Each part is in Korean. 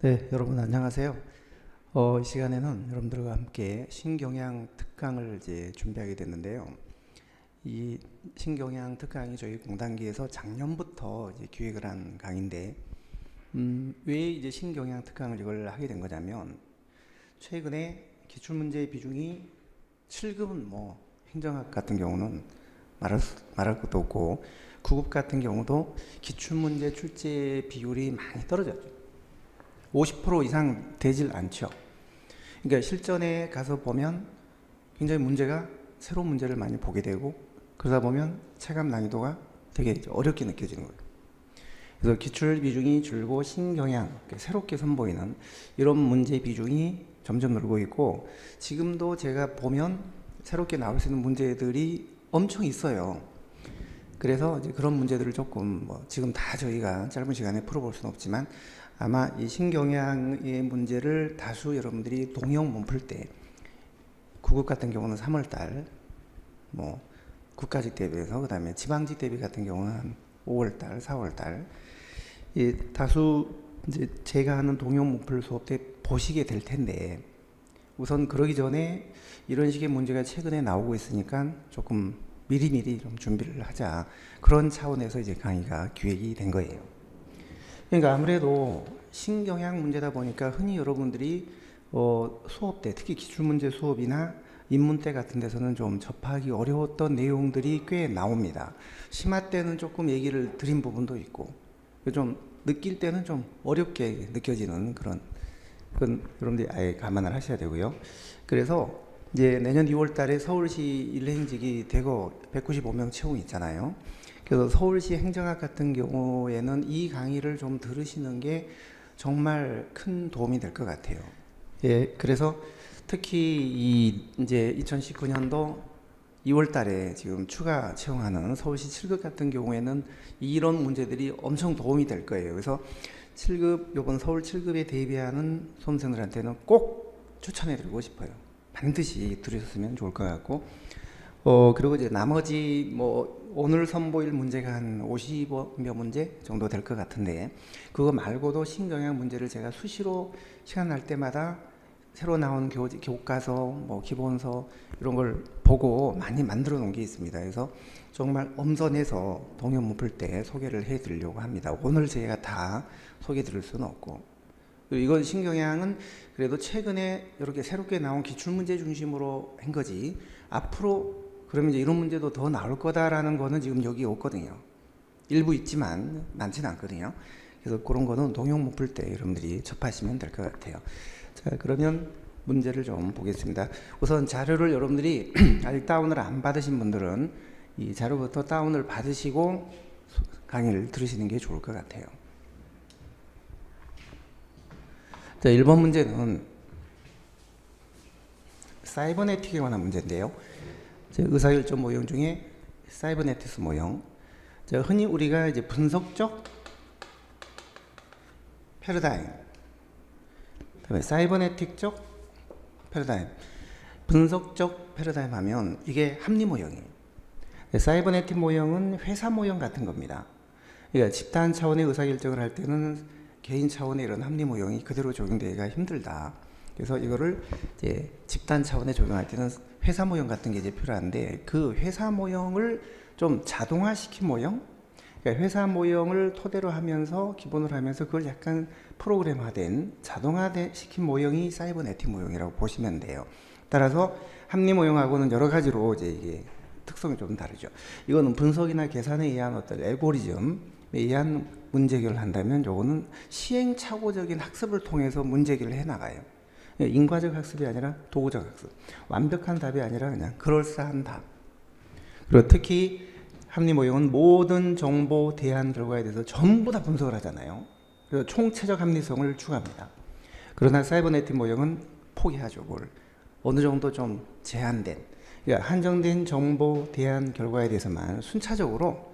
네, 여러분 안녕하세요. 이 시간에는 여러분들과 함께 신경향 특강을 이제 준비하게 됐는데요. 이 신경향 특강이 저희 공단기에서 작년부터 이제 기획을 한 강의인데, 왜 이제 신경향 특강을 이걸 하게 된 거냐면, 최근에 기출문제의 비중이 7급은 뭐 행정학 같은 경우는 말할 것도 없고, 9급 같은 경우도 기출문제 출제 비율이 많이 떨어졌죠. 50% 이상 되질 않죠. 그러니까 실전에 가서 보면 굉장히 새로운 문제를 많이 보게 되고, 그러다 보면 체감 난이도가 되게 어렵게 느껴지는 거예요. 그래서 기출 비중이 줄고 신경향, 새롭게 선보이는 이런 문제 비중이 점점 늘고 있고, 지금도 제가 보면 새롭게 나올 수 있는 문제들이 엄청 있어요. 그래서 이제 그런 문제들을 조금 지금 다 저희가 짧은 시간에 풀어볼 수는 없지만, 아마 이 신경향의 문제를 다수 여러분들이 동형 문풀 때 9급 같은 경우는 3월달, 국가직 대비해서, 그 다음에 지방직 대비 같은 경우는 한 5월달, 4월달, 다수 이제 제가 하는 동형 문풀 수업 때 보시게 될 텐데, 우선 그러기 전에 이런 식의 문제가 최근에 나오고 있으니까 조금 미리미리 좀 준비를 하자, 그런 차원에서 이제 강의가 기획이 된 거예요. 그러니까 아무래도 신경향 문제다 보니까 흔히 여러분들이 수업 때, 특히 기출문제 수업이나 인문대 같은 데서는 좀 접하기 어려웠던 내용들이 꽤 나옵니다. 심화 때는 조금 얘기를 드린 부분도 있고, 좀 느낄 때는 좀 어렵게 느껴지는 그건 여러분들이 아예 감안을 하셔야 되고요. 그래서 이제 내년 2월 달에 서울시 일행직이 대거 195명 채용이 있잖아요. 그래서 서울시 행정학 같은 경우에는 이 강의를 좀 들으시는 게 정말 큰 도움이 될 것 같아요. 예, 그래서 특히 이제 2019년도 2월 달에 지금 추가 채용하는 서울시 7급 같은 경우에는 이런 문제들이 엄청 도움이 될 거예요. 그래서 7급, 요번 서울 7급에 대비하는 수험생들한테는 꼭 추천해 드리고 싶어요. 반드시 들으셨으면 좋을 것 같고, 그리고 이제 나머지 오늘 선보일 문제가 한 50여 문제 정도 될 것 같은데, 그거 말고도 신경향 문제를 제가 수시로 시간 날 때마다 새로 나온 교과서, 기본서 이런 걸 보고 많이 만들어 놓은 게 있습니다. 그래서 정말 엄선해서 동요 문풀 때 소개를 해 드리려고 합니다. 오늘 제가 다 소개해 드릴 수는 없고, 이건 신경향은 그래도 최근에 이렇게 새롭게 나온 기출문제 중심으로 한 거지, 앞으로 그러면 이제 이런 문제도 더 나올 거다라는 거는 지금 여기 없거든요. 일부 있지만 많지는 않거든요. 그래서 그런 거는 동형 문풀 때 여러분들이 접하시면 될 것 같아요. 자, 그러면 문제를 좀 보겠습니다. 우선 자료를 여러분들이 아직 다운을 안 받으신 분들은 이 자료부터 다운을 받으시고 강의를 들으시는 게 좋을 것 같아요. 자, 1번 문제는 사이버네틱에 관한 문제인데요. 의사결정 모형 중에 사이버네틱스 모형. 흔히 우리가 이제 분석적 패러다임, 그다음에 사이버네틱적 패러다임, 분석적 패러다임 하면 이게 합리 모형이에요. 사이버네틱 모형은 회사 모형 같은 겁니다. 그러니까 집단 차원의 의사결정을 할 때는 개인 차원의 이런 합리 모형이 그대로 적용되기가 힘들다. 그래서 이거를 이제 집단 차원에 적용할 때는 회사 모형 같은 게 이제 필요한데, 그 회사 모형을 좀 자동화시킨 모형, 그러니까 회사 모형을 토대로 하면서 기본으로 하면서 그걸 약간 프로그램화된 자동화시킨 모형이 사이버네틱 모형이라고 보시면 돼요. 따라서 합리 모형하고는 여러 가지로 이제 이게 특성이 좀 다르죠. 이거는 분석이나 계산에 의한 어떤 알고리즘에 의한 문제 해결을 한다면, 요거는 시행착오적인 학습을 통해서 문제 해결을 해 나가요. 인과적 학습이 아니라 도구적 학습, 완벽한 답이 아니라 그냥 그럴싸한 답. 그리고 특히 합리 모형은 모든 정보 대안 결과에 대해서 전부 다 분석을 하잖아요. 그래서 총체적 합리성을 추구합니다. 그러나 사이버네틱 모형은 포기하죠. 그걸 어느 정도 좀 제한된, 그러니까 한정된 정보 대안 결과에 대해서만 순차적으로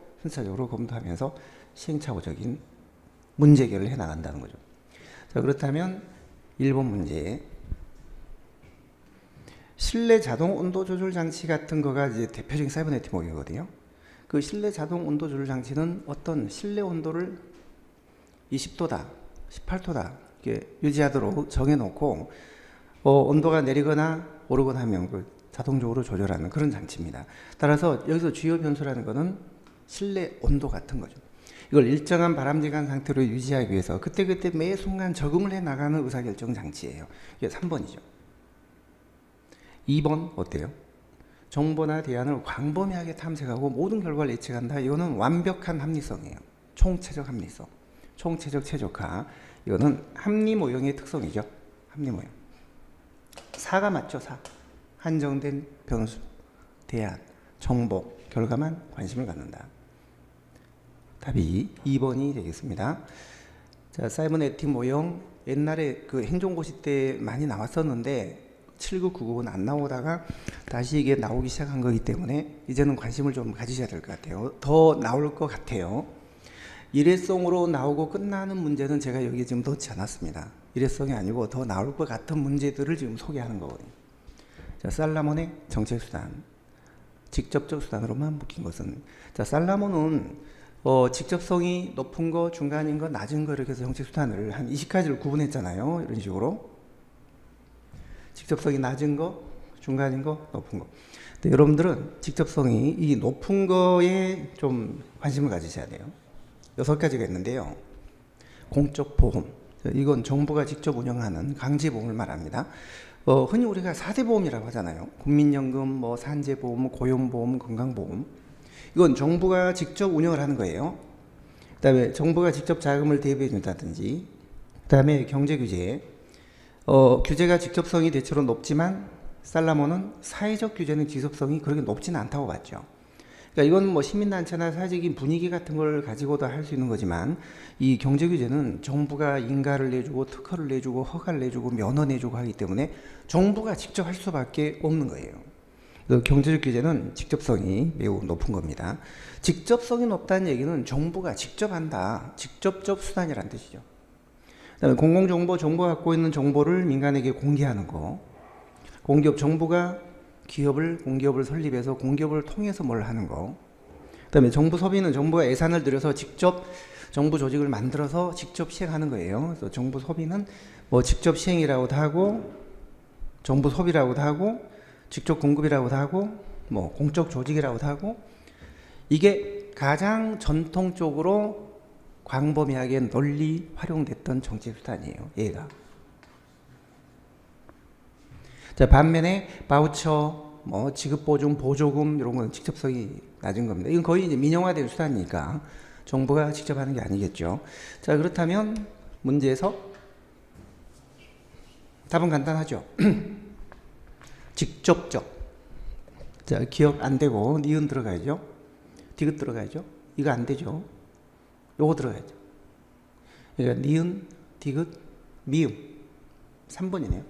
검토하면서 시행착오적인 문제 해결을 해 나간다는 거죠. 자, 그렇다면 1번 문제, 실내 자동 온도 조절 장치 같은 거가 이제 대표적인 사이버네틱 모형이거든요. 그 실내 자동 온도 조절 장치는 어떤 실내 온도를 20도다, 18도다 이렇게 유지하도록 정해놓고 온도가 내리거나 오르거나 하면 그 자동적으로 조절하는 그런 장치입니다. 따라서 여기서 주요 변수라는 것은 실내 온도 같은 거죠. 이걸 일정한 바람직한 상태로 유지하기 위해서 그때그때 매 순간 적응을 해 나가는 의사결정 장치예요. 이게 3번이죠. 2번 어때요? 정보나 대안을 광범위하게 탐색하고 모든 결과를 예측한다. 이거는 완벽한 합리성이에요. 총체적 합리성, 총체적 최적화. 이거는 합리 모형의 특성이죠. 합리 모형. 4가 맞죠. 4. 한정된 변수, 대안, 정보, 결과만 관심을 갖는다. 답이 2번이 되겠습니다. 자, 사이버네틱 모형 옛날에 그 행정고시 때 많이 나왔었는데 7999는 안 나오다가 다시 이게 나오기 시작한 거기 때문에 이제는 관심을 좀 가지셔야 될 것 같아요. 더 나올 것 같아요. 일회성으로 나오고 끝나는 문제는 제가 여기 지금 넣지 않았습니다. 일회성이 아니고 더 나올 것 같은 문제들을 지금 소개하는 거거든요. 자, 살라몬의 정책수단. 직접적 수단으로만 묶인 것은. 자, 살라몬은 직접성이 높은 거, 중간인 거, 낮은 거 이렇게 해서 정책수단을 한 20가지를 구분했잖아요. 이런 식으로. 직접성이 낮은 거, 중간인 거, 높은 거. 근데 여러분들은 직접성이 이 높은 거에 좀 관심을 가지셔야 돼요. 6가지가 있는데요. 공적 보험. 이건 정부가 직접 운영하는 강제보험을 말합니다. 흔히 우리가 4대 보험이라고 하잖아요. 국민연금, 뭐 산재보험, 고용보험, 건강보험. 이건 정부가 직접 운영을 하는 거예요. 그 다음에 정부가 직접 자금을 대비해 준다든지, 그 다음에 경제규제. 규제가 직접성이 대체로 높지만 살라몬은 사회적 규제는 지속성이 그렇게 높지는 않다고 봤죠. 그러니까 이건 뭐 시민단체나 사회적인 분위기 같은 걸 가지고도 할 수 있는 거지만 이 경제규제는 정부가 인가를 내주고 특허를 내주고 허가를 내주고 면허 내주고 하기 때문에 정부가 직접 할 수밖에 없는 거예요. 경제적 규제는 직접성이 매우 높은 겁니다. 직접성이 높다는 얘기는 정부가 직접 한다. 직접적 수단이라는 뜻이죠. 그다음에 공공정보, 정부가 갖고 있는 정보를 민간에게 공개하는 거. 공기업, 정부가 공기업을 설립해서 공기업을 통해서 뭘 하는 거. 그다음에 정부 소비는 정부가 예산을 들여서 직접 정부 조직을 만들어서 직접 시행하는 거예요. 그래서 정부 소비는 뭐 직접 시행이라고도 하고, 정부 소비라고도 하고, 직접 공급이라고도 하고, 뭐 공적 조직이라고도 하고, 이게 가장 전통적으로 광범위하게 널리 활용됐던 정책 수단이에요. 얘가. 자, 반면에 바우처, 뭐 지급보증, 보조금 이런 건 직접성이 낮은 겁니다. 이건 거의 이제 민영화된 수단이니까 정부가 직접 하는 게 아니겠죠. 자, 그렇다면 문제에서 답은 간단하죠. 직접적. 자, 기억 안 되고 니은 들어가야죠. 디귿 들어가야죠. 이거 안 되죠. 요거 들어가야죠. 그러니까 니은, 디귿, 미음. 3번이네요.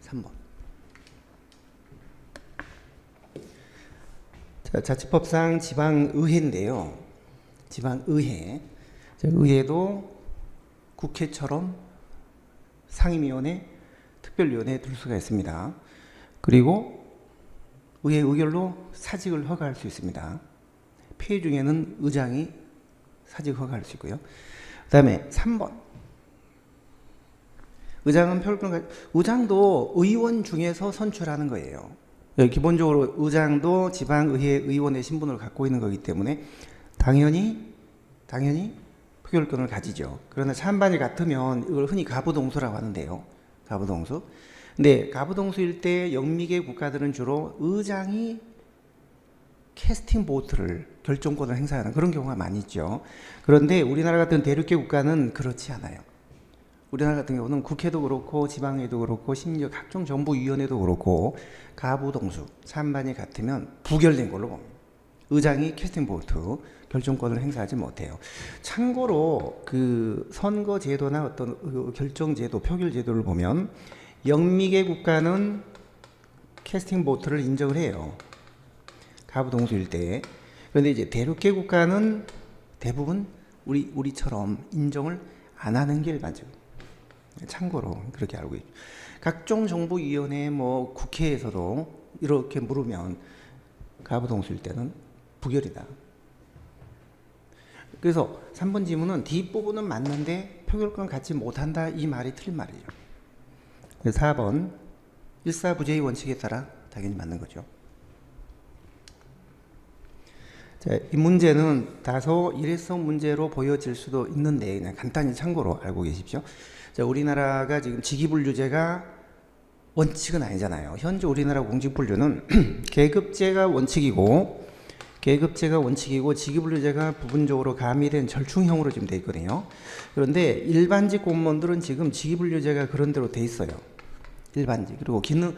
3번. 자, 자치법상 지방의회인데요. 지방의회. 자, 의회도 국회처럼 상임위원회, 특별위원회에 둘 수가 있습니다. 그리고 의회 의결로 사직을 허가할 수 있습니다. 폐의 중에는 의장이 사직 허가할 수 있고요. 그 다음에 3번. 의장도 의원 중에서 선출하는 거예요. 기본적으로 의장도 지방의회 의원의 신분을 갖고 있는 거기 때문에 당연히 표결권을 가지죠. 그러나 찬반이 같으면 이걸 흔히 가부동수라고 하는데요. 가부동수. 근데 가부동수일 때 영미계 국가들은 주로 의장이 캐스팅 보트를 결정권을 행사하는 그런 경우가 많이 있죠. 그런데 우리나라 같은 대륙계 국가는 그렇지 않아요. 우리나라 같은 경우는 국회도 그렇고 지방회도 그렇고 심지어 각종 정부위원회도 그렇고 가부동수, 찬반이 같으면 부결된 걸로 봅니다. 의장이 캐스팅 보트 결정권을 행사하지 못해요. 참고로 그 선거제도나 어떤 결정제도, 표결제도를 보면 영미계 국가는 캐스팅 보트를 인정을 해요. 가부동수일 때. 그런데 이제 대륙계 국가는 대부분 우리처럼 인정을 안 하는 게 일반적이에요. 참고로 그렇게 알고 있죠. 각종 정부위원회 뭐 국회에서도 이렇게 물으면 가부동수일 때는 부결이다. 그래서 3번 지문은 뒷부분은 맞는데 표결권 갖지 못한다 이 말이 틀린 말이죠. 4번 일사부재의 원칙에 따라 당연히 맞는 거죠. 자, 이 문제는 다소 일회성 문제로 보여질 수도 있는데 그냥 간단히 참고로 알고 계십시오. 자, 우리나라가 지금 직위분류제가 원칙은 아니잖아요. 현재 우리나라 공직분류는 계급제가 원칙이고 직위분류제가 부분적으로 가미된 절충형으로 지금 돼 있거든요. 그런데 일반직 공무원들은 지금 직위분류제가 그런 대로 돼 있어요. 일반직 그리고 기능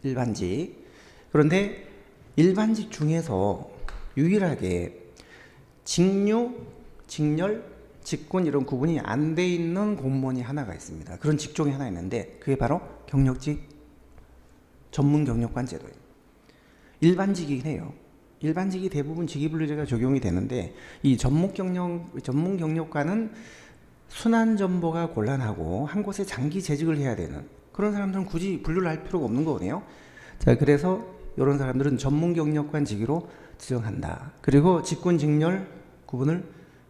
일반직. 그런데 일반직 중에서 유일하게 직류, 직렬, 직군 이런 구분이 안 돼 있는 공무원이 하나가 있습니다. 그런 직종이 하나 있는데 그게 바로 경력직 전문 경력관 제도예요. 일반직이긴 해요. 일반직이 대부분 직위분류제가 적용이 되는데 이 전문 경력관은 순환 전보가 곤란하고 한 곳에 장기 재직을 해야 되는 그런 사람들은 굳이 분류를 할 필요가 없는 거거든요. 자, 그래서 이런 사람들은 전문 경력관 직위로 지정한다. 그리고 직군, 직렬 구분을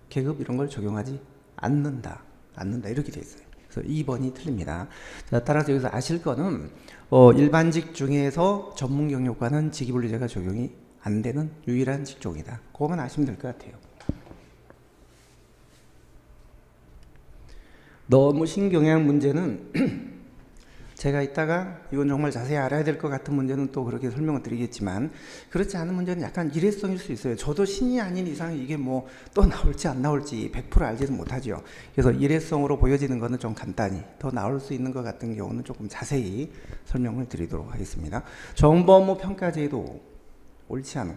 계급 이런 걸 적용하지 않는다 이렇게 돼 있어요. 그래서 2번이 틀립니다. 자, 따라서 여기서 아실 거는 일반직 중에서 전문 경력관은 직위분류제가 적용이 안 되는 유일한 직종이다. 그거만 아시면 될 것 같아요. 너무 신경향 문제는 제가 이따가 이건 정말 자세히 알아야 될 것 같은 문제는 또 그렇게 설명을 드리겠지만 그렇지 않은 문제는 약간 일회성일 수 있어요. 저도 신이 아닌 이상 이게 뭐 또 나올지 안 나올지 100% 알지는 못하죠. 그래서 일회성으로 보여지는 거는 좀 간단히 더 나올 수 있는 것 같은 경우는 조금 자세히 설명을 드리도록 하겠습니다. 정보업무 평가제도 옳지 않은.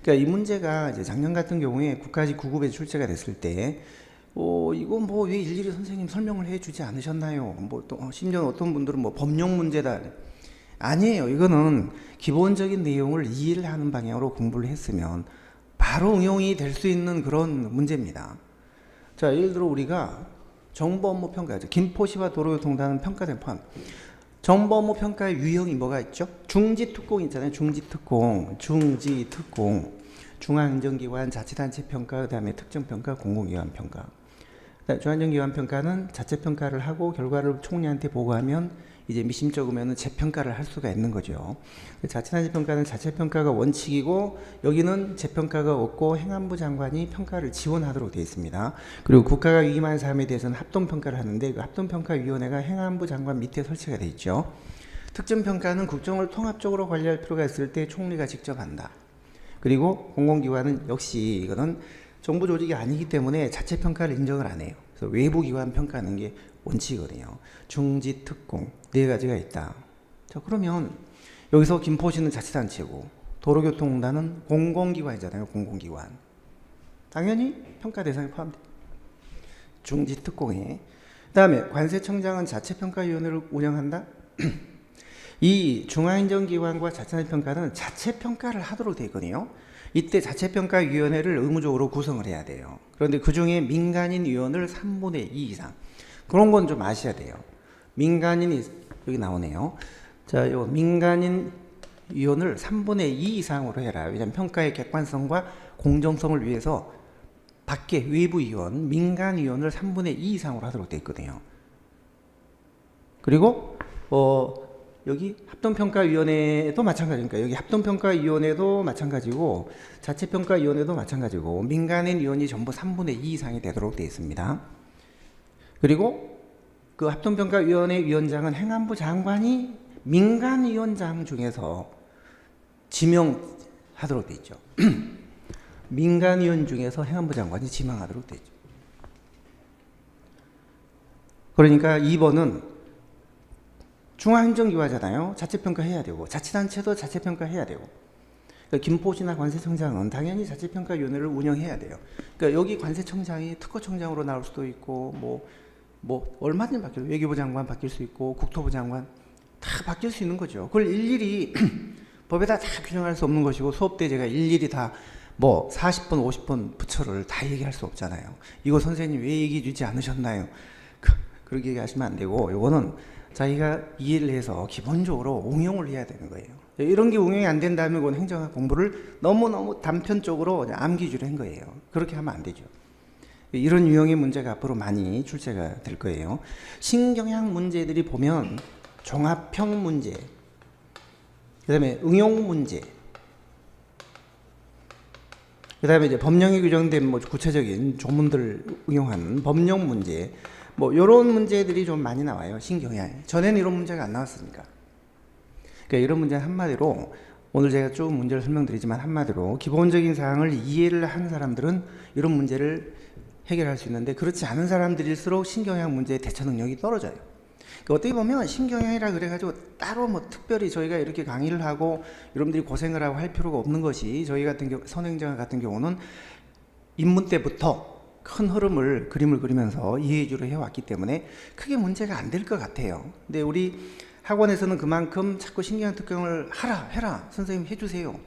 그러니까 이 문제가 이제 작년 같은 경우에 국가직 9급에 출제가 됐을 때 이거 뭐 왜 일일이 선생님 설명을 해주지 않으셨나요? 뭐 또 심지어 어떤 분들은 뭐 법령 문제다. 아니에요. 이거는 기본적인 내용을 이해를 하는 방향으로 공부를 했으면 바로 응용이 될 수 있는 그런 문제입니다. 자, 예를 들어 우리가 정보업무 평가죠. 김포시와 도로교통단은 평가된 포함. 정보업무 평가의 유형이 뭐가 있죠? 중지특공 있잖아요. 중지특공. 중앙행정기관, 자치단체 평가, 그 다음에 특정평가, 공공기관 평가. 중앙행정기관 평가는 자체평가를 하고 결과를 총리한테 보고하면 이제 미심쩍으면 재평가를 할 수가 있는 거죠. 자치단체 평가는 자체평가가 원칙이고 여기는 재평가가 없고 행안부 장관이 평가를 지원하도록 되어 있습니다. 그리고 국가가 위임한 사람에 대해서는 합동평가를 하는데 그 합동평가위원회가 행안부 장관 밑에 설치가 되어 있죠. 특정평가는 국정을 통합적으로 관리할 필요가 있을 때 총리가 직접 한다. 그리고 공공기관은 역시 이거는 정부 조직이 아니기 때문에 자체평가를 인정을 안 해요. 그래서 외부기관 평가하는 게 원칙이거든요. 중지, 특공 네 가지가 있다. 자, 그러면 여기서 김포시는 자치단체고 도로교통공단은 공공기관이잖아요. 공공기관. 당연히 평가 대상에 포함돼. 중지, 특공에. 그 다음에 관세청장은 자체평가위원회를 운영한다. 이 중앙행정기관과 자치단체평가는 자체평가를 하도록 되어 있거든요. 이때 자체평가위원회를 의무적으로 구성을 해야 돼요. 그런데 그 중에 민간인 위원을 3분의 2 이상. 그런 건 좀 아셔야 돼요. 민간인이 여기 나오네요. 자, 요 민간인 위원을 3분의 2 이상으로 해라. 왜냐하면 평가의 객관성과 공정성을 위해서 밖에 외부 위원, 민간 위원을 3분의 2 이상으로 하도록 되어 있거든요. 그리고 여기 합동평가위원회도 마찬가지니까 여기 합동평가위원회도 마찬가지고 자체평가위원회도 마찬가지고 민간인 위원이 전부 3분의 2 이상이 되도록 되어 있습니다. 그리고 그 합동평가위원회 위원장은 행안부 장관이 민간위원장 중에서 지명하도록 되어 있죠. 민간위원 중에서 행안부 장관이 지명하도록 되어 있죠. 그러니까 2번은 중앙행정기관이잖아요. 자체평가해야 되고 자치단체도 자체평가해야 되고 그러니까 김포시나 관세청장은 당연히 자체평가위원회를 운영해야 돼요. 그러니까 여기 관세청장이 특허청장으로 나올 수도 있고 뭐 얼마든지 바뀌어요. 외교부 장관 바뀔 수 있고 국토부 장관 다 바뀔 수 있는 거죠. 그걸 일일이 법에다 다 규정할 수 없는 것이고 수업 때 제가 일일이 다 뭐 40번 50번 부처를 다 얘기할 수 없잖아요. 이거 선생님 왜 얘기해 주지 않으셨나요? 그렇게 얘기하시면 안 되고 요거는 자기가 이해를 해서 기본적으로 응용을 해야 되는 거예요. 이런 게 응용이 안 된다면 그건 행정학 공부를 너무너무 단편적으로 암기주로 한 거예요. 그렇게 하면 안 되죠. 이런 유형의 문제가 앞으로 많이 출제가 될 거예요. 신경향 문제들이 보면 종합형 문제, 그 다음에 응용 문제, 그 다음에 이제 법령에 규정된 뭐 구체적인 조문들을 응용하는 법령 문제, 뭐 이런 문제들이 좀 많이 나와요. 신경향. 전에는 이런 문제가 안 나왔으니까. 그러니까 이런 문제는 한마디로, 오늘 제가 쭉 문제를 설명드리지만 한마디로 기본적인 사항을 이해를 하는 사람들은 이런 문제를 해결할 수 있는데, 그렇지 않은 사람들일수록 신경향 문제의 대처 능력이 떨어져요. 그러니까 어떻게 보면 신경향이라 그래가지고 따로 뭐 특별히 저희가 이렇게 강의를 하고 여러분들이 고생을 하고 할 필요가 없는 것이, 저희 같은 경우 선행자 같은 경우는 입문 때부터 큰 흐름을 그림을 그리면서 이해주로 해왔기 때문에 크게 문제가 안 될 것 같아요. 근데 우리 학원에서는 그만큼 자꾸 신경향 특강을 해라 선생님 해주세요,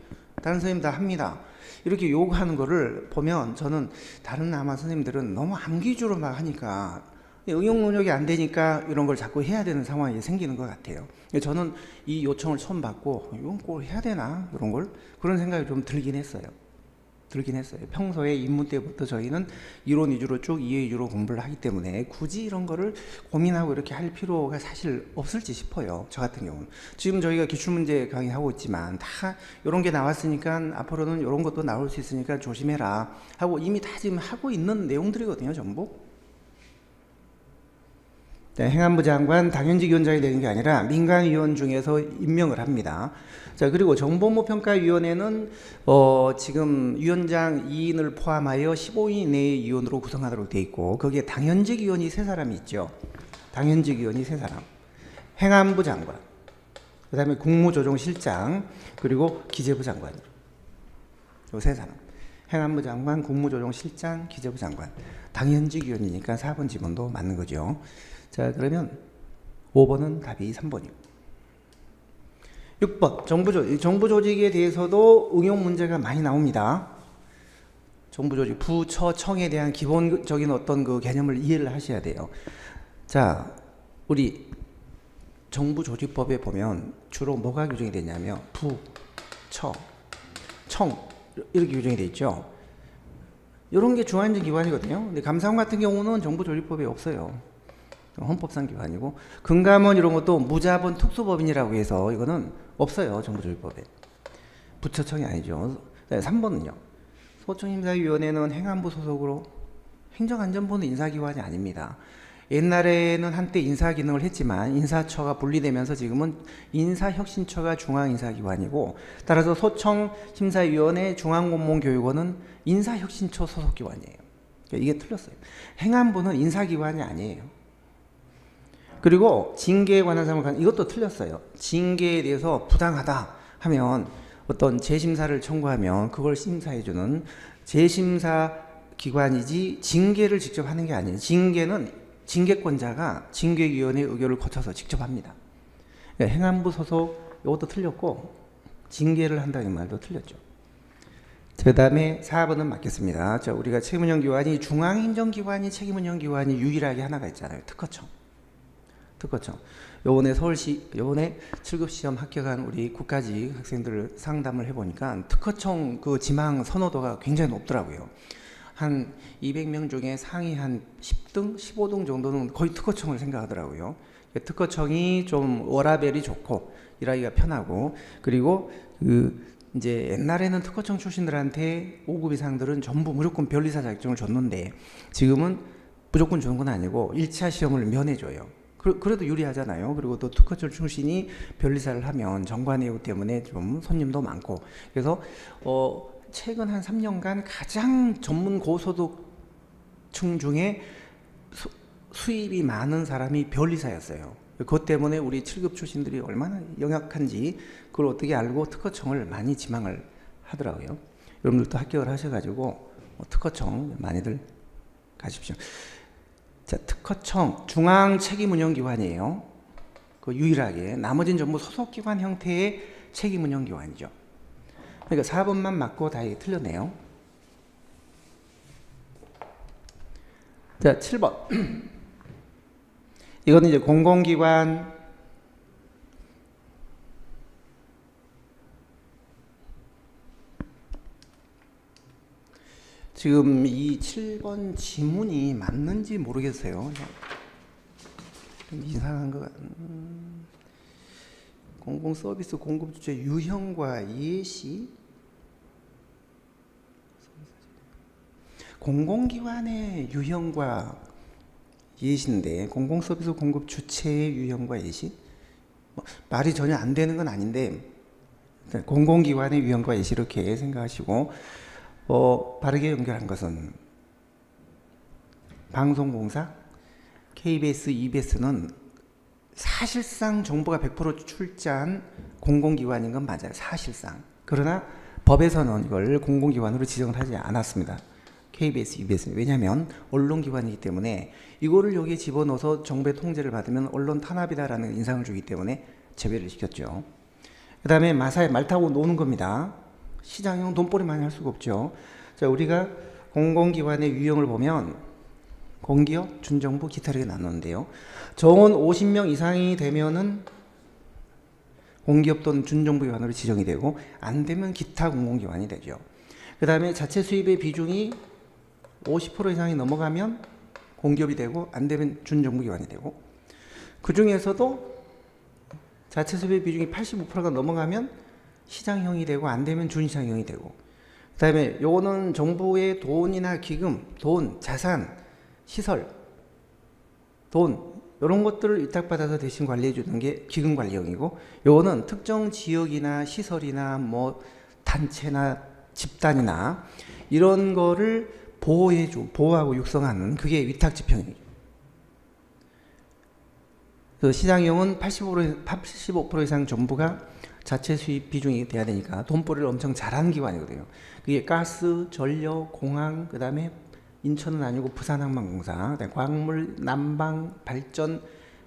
다른 선생님 다 합니다, 이렇게 요구하는 거를 보면 저는 다른 아마 선생님들은 너무 암기주로 막 하니까 응용 능력이 안 되니까 이런 걸 자꾸 해야 되는 상황이 생기는 것 같아요. 저는 이 요청을 처음 받고 이건 꼭 해야 되나, 이런 걸, 그런 생각이 좀 들긴 했어요. 평소에 입문 때부터 저희는 이론 위주로 쭉 이해 위주로 공부를 하기 때문에 굳이 이런 거를 고민하고 이렇게 할 필요가 사실 없을지 싶어요. 저 같은 경우는 지금 저희가 기출문제 강의하고 있지만 다 이런 게 나왔으니까 앞으로는 이런 것도 나올 수 있으니까 조심해라 하고 이미 다 지금 하고 있는 내용들이거든요, 전부. 네, 행안부 장관 당연직 위원장이 되는 게 아니라 민간위원 중에서 임명을 합니다. 자, 그리고 정보업무평가위원회는 지금 위원장 2인을 포함하여 15인 이내의 위원으로 구성하도록 되어 있고, 거기에 당연직 위원이 3사람이 있죠. 당연직 위원이 3사람. 행안부 장관, 그 다음에 국무조정실장, 그리고 기재부 장관. 요 3사람. 행안부 장관, 국무조정실장, 기재부 장관. 당연직 위원이니까 4번 지문도 맞는 거죠. 자, 그러면 5번은 답이 3번이요. 6번 정부조직에 대해서도 응용 문제가 많이 나옵니다. 정부조직, 부처, 청에 대한 기본적인 어떤 그 개념을 이해를 하셔야 돼요. 자, 우리 정부조직법에 보면 주로 뭐가 규정이 되냐면 부, 처, 청 이렇게 규정이 되어 있죠. 이런 게 중앙행정 기관이거든요. 근데 감사원 같은 경우는 정부조직법에 없어요. 헌법상 기관이고, 금감원 이런 것도 무자본 특수법인이라고 해서 이거는 없어요, 정부조직법에. 부처청이 아니죠. 3번은요. 소청심사위원회는 행안부 소속으로, 행정안전부는 인사기관이 아닙니다. 옛날에는 한때 인사기능을 했지만 인사처가 분리되면서 지금은 인사혁신처가 중앙인사기관이고, 따라서 소청심사위원회 중앙공무원교육원은 인사혁신처 소속기관이에요. 그러니까 이게 틀렸어요. 행안부는 인사기관이 아니에요. 그리고 징계에 관한 사항을, 이것도 틀렸어요. 징계에 대해서 부당하다 하면 어떤 재심사를 청구하면 그걸 심사해주는 재심사 기관이지 징계를 직접 하는 게 아니에요. 징계는 징계권자가 징계위원회 의결을 거쳐서 직접 합니다. 행안부 소속, 이것도 틀렸고, 징계를 한다는 말도 틀렸죠. 그 다음에 4번은 맞겠습니다. 자, 우리가 책임운영기관이 중앙행정기관이 책임운영기관이 유일하게 하나가 있잖아요. 특허청. 요번에 요번에 7급 시험 합격한 우리 국가직 학생들 상담을 해보니까 특허청 그 지망 선호도가 굉장히 높더라고요. 한 200명 중에 상위 한 10등, 15등 정도는 거의 특허청을 생각하더라고요. 특허청이 좀 워라밸이 좋고 일하기가 편하고, 그리고 이제 옛날에는 특허청 출신들한테 5급 이상들은 전부 무조건 변리사 자격증을 줬는데 지금은 무조건 주는 건 아니고 1차 시험을 면해줘요. 그래도 유리하잖아요. 그리고 또 특허청 출신이 변리사를 하면 정관예우 때문에 좀 손님도 많고, 그래서 최근 한 3년간 가장 전문 고소득층 중에 수입이 많은 사람이 변리사였어요. 그것 때문에 우리 7급 출신들이 얼마나 영약한지 그걸 어떻게 알고 특허청을 많이 지망을 하더라고요. 여러분들도 합격을 하셔가지고 특허청 많이들 가십시오. 자, 특허청 중앙책임운영기관이에요. 그 유일하게. 나머지는 전부 소속기관 형태의 책임운영기관이죠. 그러니까 4번만 맞고 다 틀렸네요. 자, 7번. 이거는 이제 공공기관, 지금 이 7번 지문이 맞는지 모르겠어요. 좀 이상한 것 같... 공공서비스 공급주체 유형과 예시, 공공기관의 유형과 예시인데 공공서비스 공급 주체의 유형과 예시, 말이 전혀 안 되는 건 아닌데 공공기관의 유형과 예시 이렇게 생각하시고, 바르게 연결한 것은 방송공사, KBS, EBS는 사실상 정부가 100% 출자한 공공기관인 건 맞아요. 사실상. 그러나 법에서는 이걸 공공기관으로 지정을 하지 않았습니다. KBS, EBS. 왜냐하면 언론기관이기 때문에 이거를 여기에 집어넣어서 정부의 통제를 받으면 언론 탄압이다라는 인상을 주기 때문에 제외를 시켰죠. 그 다음에 마사에 말 타고 노는 겁니다. 시장형 돈벌이 많이 할 수가 없죠. 자, 우리가 공공기관의 유형을 보면 공기업, 준정부, 기타 이렇게 나누는데요. 정원 50명 이상이 되면은 공기업 또는 준정부기관으로 지정이 되고, 안 되면 기타 공공기관이 되죠. 그 다음에 자체 수입의 비중이 50% 이상이 넘어가면 공기업이 되고, 안 되면 준정부기관이 되고, 그 중에서도 자체 수입의 비중이 85%가 넘어가면 시장형이 되고, 안 되면 준시장형이 되고, 그 다음에 요거는 정부의 돈이나 기금, 돈, 자산, 시설, 돈 이런 것들을 위탁받아서 대신 관리해 주는 게 기금관리형이고, 요거는 특정 지역이나 시설이나 뭐 단체나 집단이나 이런 거를 보호하고 육성하는 그게 위탁집행이죠. 그래서 시장형은 85% 이상 정부가 자체 수입 비중이 돼야 되니까 돈벌이를 엄청 잘하는 기관이거든요. 그게 가스, 전력, 공항, 그 다음에 인천은 아니고 부산항만공사, 광물, 난방, 발전,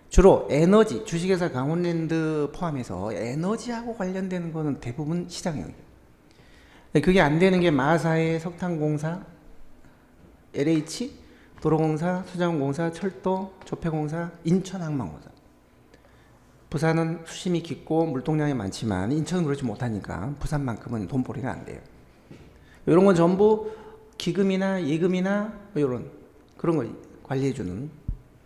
주로 에너지, 주식회사 강원랜드 포함해서 에너지하고 관련되는 거는 대부분 시장형이에요. 그게 안 되는 게 마사회, 석탄공사, LH, 도로공사, 수자원공사, 철도, 조폐공사, 인천항만공사. 부산은 수심이 깊고 물동량이 많지만 인천은 그렇지 못하니까 부산만큼은 돈벌이가 안 돼요. 이런 건 전부 기금이나 예금이나 이런 그런 걸 관리해주는,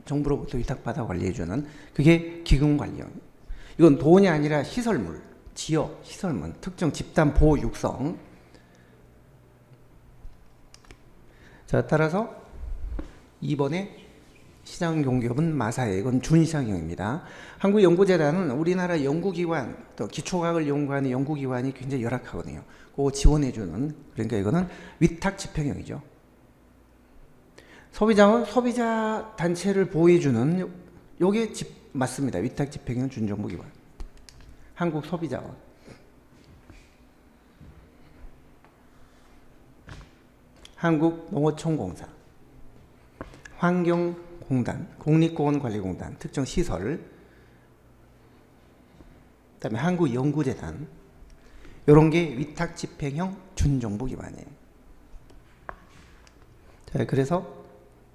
정부로부터 위탁받아 관리해주는 그게 기금관리형. 이건 돈이 아니라 시설물, 지역, 시설물, 특정 집단 보호 육성. 자, 따라서 2번에 시장공기업은 마사회, 이건 준시장형입니다. 한국연구재단은 우리나라 연구기관, 또 기초과학을 연구하는 연구기관이 굉장히 열악하거든요. 그거 지원해주는, 그러니까 이거는 위탁집행형이죠. 소비자원, 소비자 단체를 보호해주는, 요게 맞습니다. 위탁집행형 준정부기관. 한국소비자원. 한국농어촌공사. 환경공단, 국립공원관리공단, 특정 시설, 그 다음에 한국연구재단, 이런 게 위탁집행형 준정부기관이에요. 자, 그래서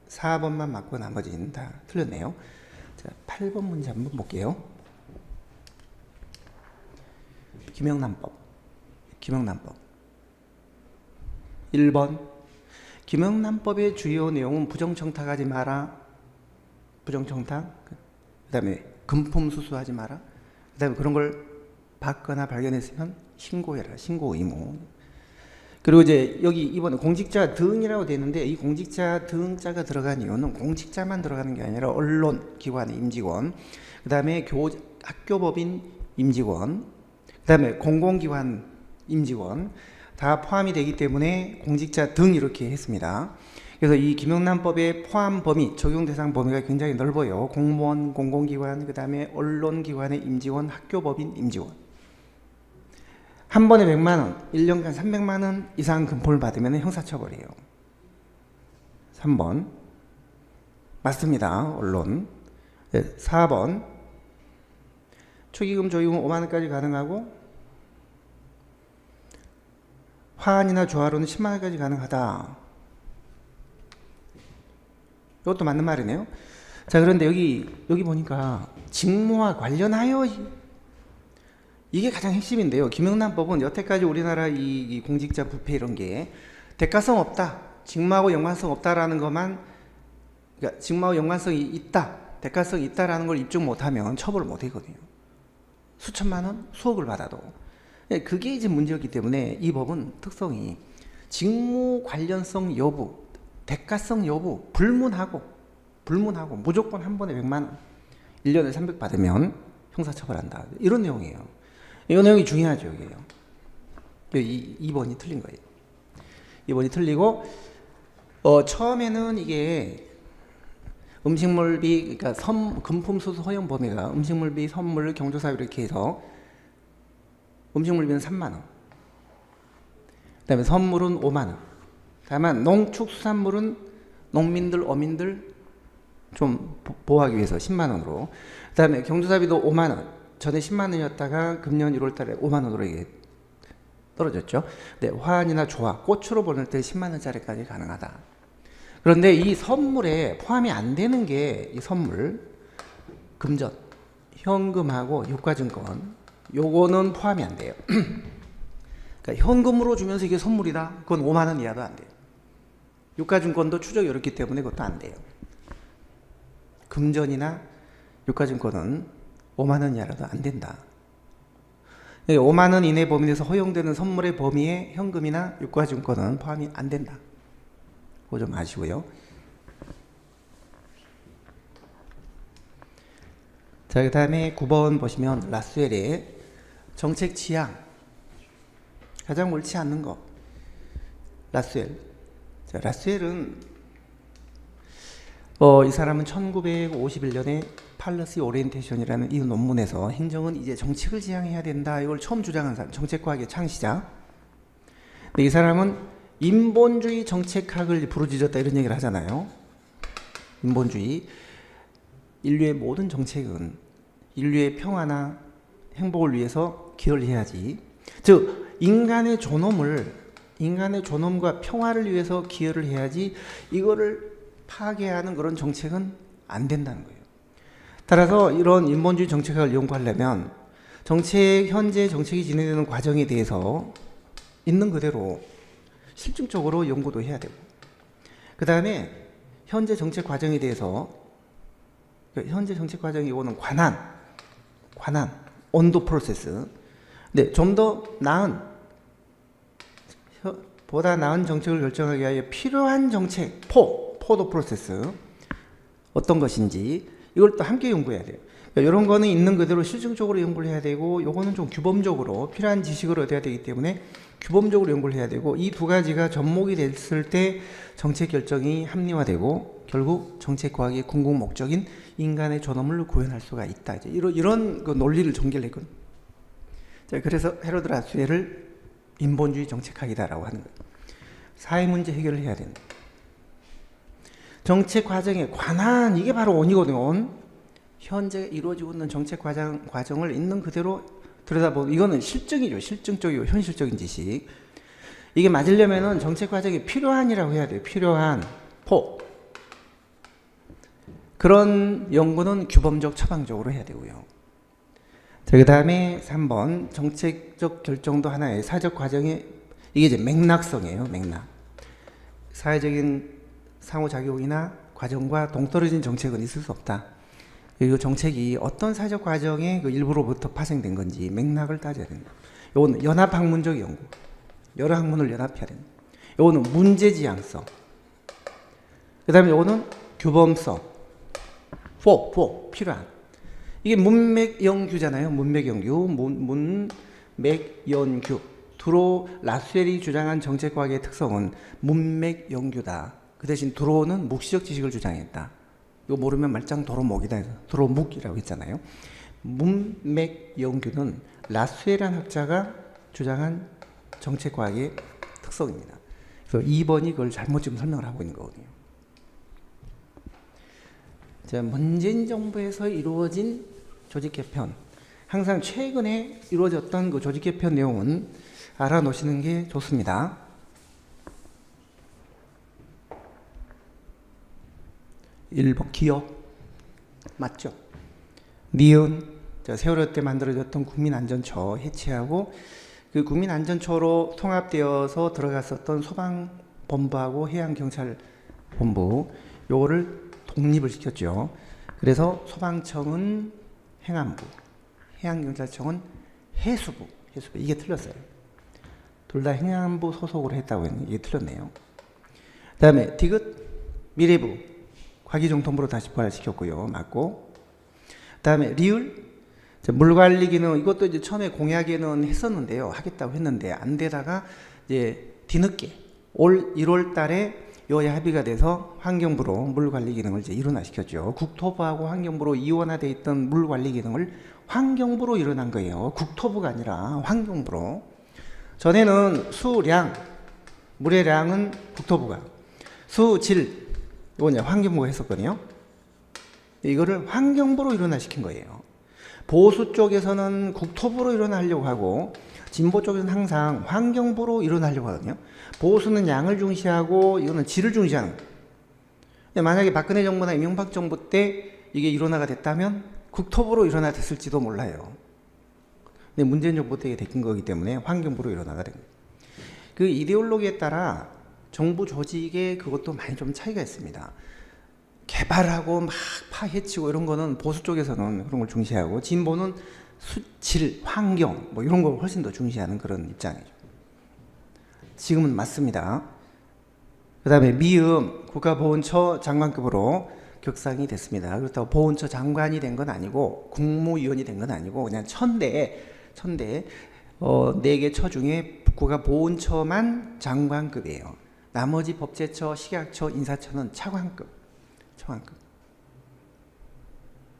4번만 맞고 나머지는 다 틀렸네요. 자, 8번 문제 한번 볼게요. 김영란법. 1번. 김영란법의 주요 내용은 부정청탁하지 마라. 부정청탁. 그 다음에 금품 수수하지 마라. 그 다음에 그런 걸 받거나 발견했으면 신고해라. 신고 의무. 그리고 이제 여기 이번에 공직자 등이라고 되어 있는데, 이 공직자 등자가 들어간 이유는 공직자만 들어가는 게 아니라 언론 기관의 임직원, 그 다음에 학교법인 임직원, 그 다음에 공공기관 임직원 다 포함이 되기 때문에 공직자 등 이렇게 했습니다. 그래서 이 김영란법의 포함 범위, 적용 대상 범위가 굉장히 넓어요. 공무원, 공공기관, 그 다음에 언론기관의 임직원, 학교법인 임직원. 한 번에 100만 원, 1년간 300만 원 이상 금품을 받으면 형사처벌이에요. 3번. 맞습니다. 언론. 4번. 축의금, 조의금 5만 원까지 가능하고 화환이나 조화로는 10만 원까지 가능하다. 이것도 맞는 말이네요. 자, 그런데 여기 보니까 직무와 관련하여, 이게 가장 핵심인데요. 김영란법은 여태까지 우리나라 이 공직자 부패 이런 게 대가성 없다. 직무하고 연관성 없다라는 것만, 그러니까 직무하고 연관성이 있다, 대가성이 있다라는 걸 입증 못하면 처벌을 못하거든요. 수천만 원, 수억을 받아도. 그게 이제 문제였기 때문에 이 법은 특성이 직무 관련성 여부, 대가성 여부 불문하고 무조건 한 번에 100만 원, 1년에 300 받으면 형사처벌한다. 이런 내용이에요. 이 내용이 중요하죠. 여기에요. 2번이 틀린 거예요. 2번이 틀리고, 처음에는 이게 음식물비, 그러니까 금품수수 허용 범위가 음식물비, 선물, 경조사비 이렇게 해서 음식물비는 3만 원, 그다음에 선물은 5만 원, 다만 농축수산물은 농민들, 어민들 좀 보호하기 위해서 10만 원으로, 그다음에 경조사비도 5만 원, 전에 10만 원이었다가 금년 1월 달에 5만 원으로 이게 떨어졌죠. 네, 화환이나 조화, 꽃으로 보낼 때 10만 원짜리까지 가능하다. 그런데 이 선물에 포함이 안 되는 게 이 선물, 금전, 현금하고 유가증권, 요거는 포함이 안 돼요. 그러니까 현금으로 주면서 이게 선물이다? 그건 5만 원 이하도 안 돼요. 유가증권도 추적이 어렵기 때문에 그것도 안 돼요. 금전이나 유가증권은 5만 원 이하라도 안 된다. 5만 원 이내 범위 내에서 허용되는 선물의 범위에 현금이나 유가증권은 포함이 안 된다. 그거 좀 아시고요. 자, 그 다음에 9번 보시면 라스웰의 정책 지향, 가장 옳지 않는 거. 라스웰. 자, 라스웰은 이 사람은 1951년에 팔러시 오리엔테이션이라는 이 논문에서 행정은 이제 정책을 지향해야 된다, 이걸 처음 주장한 사람, 정책과학의 창시자. 근데 이 사람은 인본주의 정책학을 부르짖었다 이런 얘기를 하잖아요. 인본주의. 인류의 모든 정책은 인류의 평화나 행복을 위해서 기여를 해야지. 즉 인간의 존엄과 평화를 위해서 기여를 해야지 이거를 파괴하는 그런 정책은 안 된다는 거예요. 따라서 이런 인본주의 정책학을 연구하려면 현재 정책이 진행되는 과정에 대해서 있는 그대로 실증적으로 연구도 해야 되고, 그 다음에 현재 정책 과정에 대해서, 현재 정책 과정이 이거는 관한 온도 프로세스. 네, 좀 더 보다 나은 정책을 결정하기 위하여 필요한 정책, 포도 프로세스 어떤 것인지 이걸 또 함께 연구해야 돼요. 그러니까 이런 거는 있는 그대로 실증적으로 연구를 해야 되고, 요거는 좀 규범적으로 필요한 지식을 얻어야 되기 때문에 규범적으로 연구를 해야 되고, 이 두 가지가 접목이 됐을 때 정책 결정이 합리화되고 결국 정책과학의 궁극 목적인 인간의 존엄을 구현할 수가 있다. 이제 이런 그 논리를 전개를 했거든요. 자, 그래서 헤로드 라스웰을 인본주의 정책학이다라고 하는 거예요. 사회 문제 해결을 해야 된다. 정책 과정에 관한, 이게 바로 원이거든요. 현재 이루어지고 있는 정책 과정을 있는 그대로 들여다보는, 이거는 실증이죠. 실증적이고 현실적인 지식. 이게 맞으려면은 정책 과정이 필요한이라고 해야 돼요. 필요한 그런 연구는 규범적 처방적으로 해야 되고요. 자, 그 다음에 3번 정책적 결정도 하나의 사회적 과정의, 이게 이제 맥락성이에요. 맥락. 사회적인 상호작용이나 과정과 동떨어진 정책은 있을 수 없다. 그리고 정책이 어떤 사회적 과정의 그 일부로부터 파생된 건지 맥락을 따져야 된다. 이거는 연합학문적 연구. 여러 학문을 연합해야 된다. 이거는 문제지향성. 그 다음에 이거는 규범성. 필요한. 이게 문맥연규잖아요. 문맥연규. 문맥연규. 두로 라스웰이 주장한 정책과학의 특성은 문맥연규다. 그 대신 두로는 묵시적 지식을 주장했다. 이거 모르면 말짱 도로목이다. 도로묵이라고 했잖아요. 문맥연규는 라스웰이라는 학자가 주장한 정책과학의 특성입니다. 그래서 2번이 그걸 잘못 지금 설명을 하고 있는 거거든요. 자, 문재인 정부에서 이루어진 조직 개편, 항상 최근에 이루어졌던 그 조직 개편 내용은 알아놓으시는 게 좋습니다. 1번 기업 맞죠? 니은, 세월호 때 만들어졌던 국민안전처 해체하고 그 국민안전처로 통합되어서 들어갔었던 본부하고 해양경찰본부 요거를 독립을 시켰죠. 그래서 소방청은 행안부, 해양경찰청은 해수부 이게 틀렸어요. 둘 다 행안부 소속으로 했다고 했는데 이게 틀렸네요. 그 다음에 디귿 미래부 과기정통부로 다시 부활시켰고요. 맞고. 그 다음에 리을 물관리 기능 이것도 이제 처음에 공약에는 했었는데요. 하겠다고 했는데 안 되다가 이제 뒤늦게 올 1월 달에 여야 합의가 돼서 환경부로 물관리 기능을 이제 일원화시켰죠. 국토부하고 환경부로 이원화되어 있던 물관리 기능을 환경부로 일어난 거예요. 국토부가 아니라 환경부로. 전에는 수량, 물의 량은 국토부가, 수질, 이건 이제 환경부가 했었거든요. 이거를 환경부로 일어나시킨 거예요. 보수 쪽에서는 국토부로 일어나려고 하고, 진보 쪽에서는 항상 환경부로 일어나려고 하거든요. 보수는 양을 중시하고, 이거는 질을 중시하는 거예요. 근데 만약에 박근혜 정부나 이명박 정부 때 이게 일어나가 됐다면 국토부로 일어나 됐을지도 몰라요. 근데 문재인 정부 때 됐던 거기 때문에 환경부로 일어나가 된 거예요. 그 이데올로기에 따라 정부 조직에 그것도 많이 좀 차이가 있습니다. 개발하고 막 파헤치고 이런 거는 보수 쪽에서는 그런 걸 중시하고, 진보는 수질, 환경 뭐 이런 걸 훨씬 더 중시하는 그런 입장이죠. 지금은 맞습니다. 그 다음에 미음 국가보훈처 장관급으로 격상이 됐습니다. 그렇다고 보훈처 장관이 된 건 아니고 국무위원이 된 건 아니고 그냥 천대 4개 처 중에 국가보훈처만 장관급이에요. 나머지 법제처, 식약처, 인사처는 차관급.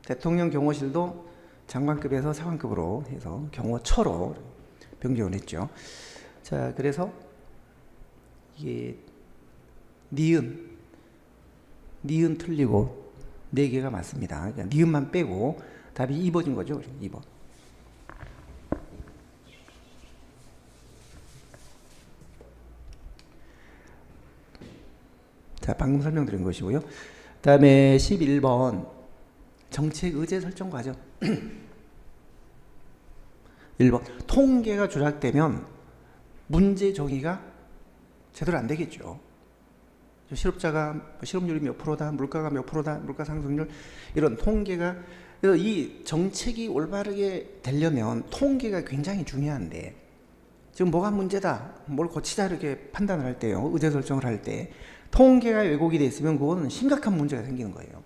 대통령 경호실도 장관급에서 차관급으로 해서 경호처로 변경을 했죠. 자, 그래서 이게 니은 틀리고 4개가 맞습니다. 그러니까 니은만 빼고 답이 2번인 거죠. 2번. 자, 방금 설명드린 것이고요. 그 다음에 11번 정책 의제 설정 과정. 1번 통계가 조작되면 문제 정의가 제대로 안 되겠죠. 실업자가 실업률이 몇 프로다, 물가가 몇 프로다, 물가 상승률 이런 통계가, 그래서 이 정책이 올바르게 되려면 통계가 굉장히 중요한데 지금 뭐가 문제다, 뭘 고치자 이렇게 판단을 할 때요, 의제 설정을 할 때 통계가 왜곡이 돼 있으면 그거는 심각한 문제가 생기는 거예요.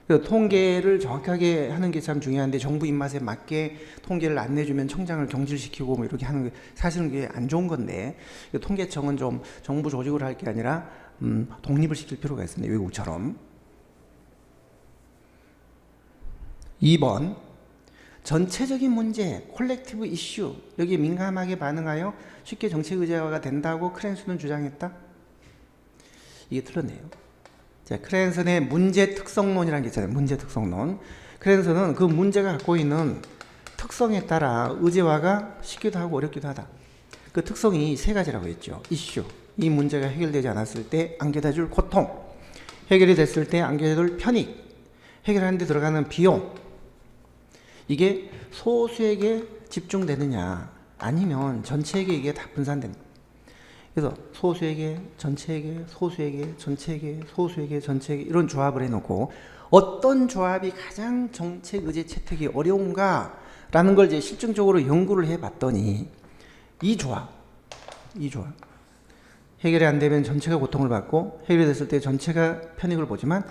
그래서 통계를 정확하게 하는 게 참 중요한데 정부 입맛에 맞게 통계를 안 내주면 청장을 경질시키고 뭐 이렇게 하는 게 사실은 그게 안 좋은 건데, 통계청은 좀 정부 조직으로 할 게 아니라 독립을 시킬 필요가 있습니다. 외국처럼. 2번 전체적인 문제, 콜렉티브 이슈 여기에 민감하게 반응하여 쉽게 정책 의제화가 된다고 크랜슨은 주장했다. 이게 틀렸네요. 자, 크랜슨의 문제 특성론이라는 게 있잖아요. 문제 특성론. 크랜슨은 그 문제가 갖고 있는 특성에 따라 의제화가 쉽기도 하고 어렵기도 하다. 그 특성이 3가지라고 했죠. 이슈, 이 문제가 해결되지 않았을 때 안겨다 줄 고통, 해결이 됐을 때 안겨다 줄 편익, 해결하는 데 들어가는 비용, 이게 소수에게 집중되느냐 아니면 전체에게 이게 다 분산된다. 그래서 소수에게, 전체에게, 소수에게, 전체에게, 소수에게, 전체에게 이런 조합을 해놓고 어떤 조합이 가장 정책 의제 채택이 어려운가 라는 걸 이제 실증적으로 연구를 해봤더니 이 조합 해결이 안 되면 전체가 고통을 받고 해결이 됐을 때 전체가 편익을 보지만